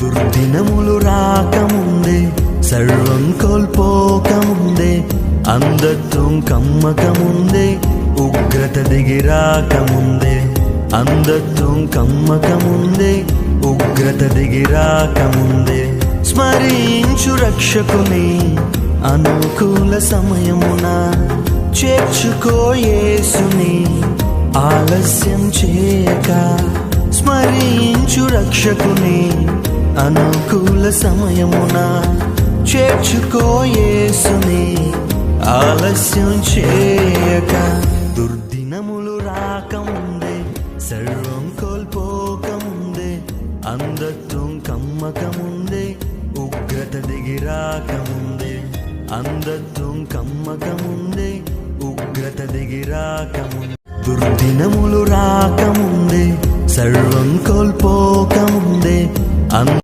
దుర్దినములు రాకముందే, సర్వం కోల్పోకముందే, అంధత్వం కమ్మకముందే, ఉగ్రత దిగిరాకముందే, అంధత్వం కమ్మకముందే, ఉగ్రత దిగిరాకముందే, స్మరించు రక్షకుని అనుకూల సమయమున, చేర్చుకో యేసుని ఆలస్యం చేయక. స్మరించు రక్షకుని అనుకూల సమయమున, చేర్చుకో యేసుని ఆలస్యం చేయక. దుర్దినములు రాకముందే, సర్వం కోల్పోకముందే, అంధత్వం కమ్మకముందే, ఉగ్రత దిగిరాకముందే, అంధత్వం కమ్మకముందే, ఉగ్రత దిగిరాకముందే. దుర్దినములు రాకముందే, సర్వం కోల్పోకముందే,